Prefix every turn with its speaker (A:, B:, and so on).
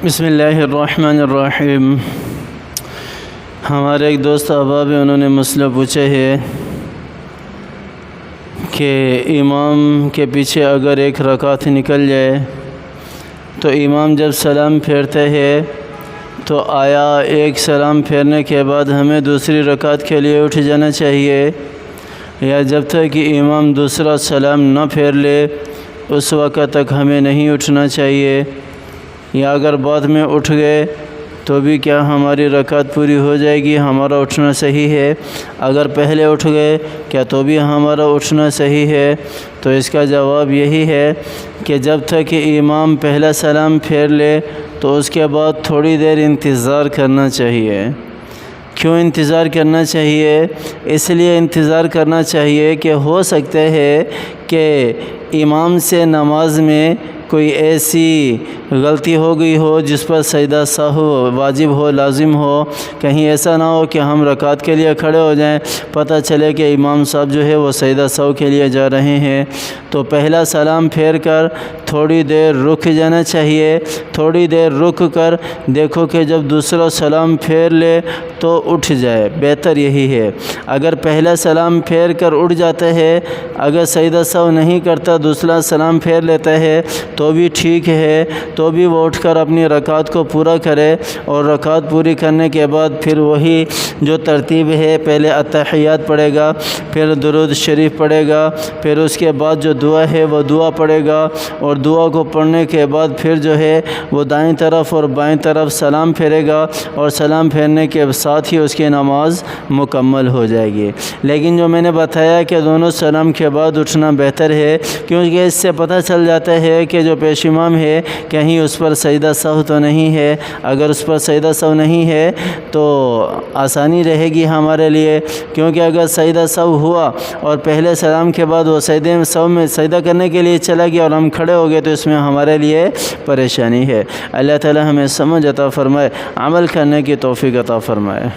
A: بسم اللہ الرحمن الرحیم۔ ہمارے ایک دوست احباب ہیں، انہوں نے مسئلہ پوچھا ہے کہ امام کے پیچھے اگر ایک رکعت نکل جائے تو امام جب سلام پھیرتے ہیں تو آیا ایک سلام پھیرنے کے بعد ہمیں دوسری رکعت کے لیے اٹھ جانا چاہیے، یا جب تک کہ امام دوسرا سلام نہ پھیر لے اس وقت تک ہمیں نہیں اٹھنا چاہیے، یا اگر بعد میں اٹھ گئے تو بھی کیا ہماری رکعت پوری ہو جائے گی، ہمارا اٹھنا صحیح ہے؟ اگر پہلے اٹھ گئے کیا تو بھی ہمارا اٹھنا صحیح ہے؟ تو اس کا جواب یہی ہے کہ جب تک کہ امام پہلا سلام پھیر لے تو اس کے بعد تھوڑی دیر انتظار کرنا چاہیے۔ کیوں انتظار کرنا چاہیے؟ اس لیے انتظار کرنا چاہیے کہ ہو سکتا ہے کہ امام سے نماز میں کوئی ایسی غلطی ہو گئی ہو جس پر سجدہ سہو واجب ہو، لازم ہو۔ کہیں ایسا نہ ہو کہ ہم رکعت کے لیے کھڑے ہو جائیں، پتہ چلے کہ امام صاحب جو ہے وہ سجدہ سہو کے لیے جا رہے ہیں، تو پہلا سلام پھیر کر تھوڑی دیر رک جانا چاہیے۔ تھوڑی دیر رک کر دیکھو کہ جب دوسرا سلام پھیر لے تو اٹھ جائے، بہتر یہی ہے۔ اگر پہلا سلام پھیر کر اٹھ جاتا ہے، اگر سجدہ سہو نہیں کرتا دوسرا سلام پھیر لیتا ہے تو بھی ٹھیک ہے، تو بھی وہ اٹھ کر اپنی رکعت کو پورا کرے، اور رکعت پوری کرنے کے بعد پھر وہی جو ترتیب ہے، پہلے اتحیات پڑھے گا، پھر درود شریف پڑھے گا، پھر اس کے بعد جو دعا ہے وہ دعا پڑھے گا، اور دعا کو پڑھنے کے بعد پھر جو ہے وہ دائیں طرف اور بائیں طرف سلام پھیرے گا، اور سلام پھیرنے کے ساتھ ہی اس کی نماز مکمل ہو جائے گی۔ لیکن جو میں نے بتایا کہ دونوں سلام کے بعد اٹھنا بہتر ہے، کیونکہ اس سے پتہ چل جاتا ہے کہ جو پیش امام ہے کہیں اس پر سجدہ سہو تو نہیں ہے۔ اگر اس پر سجدہ سہو نہیں ہے تو آسانی رہے گی ہمارے لیے، کیونکہ اگر سجدہ سہو ہوا اور پہلے سلام کے بعد وہ سجدے سہو میں سجدہ کرنے کے لیے چلا گیا اور ہم کھڑے ہو گئے تو اس میں ہمارے لیے پریشانی ہے۔ اللہ تعالی ہمیں سمجھ عطا فرمائے، عمل کرنے کی توفیق عطا فرمائے۔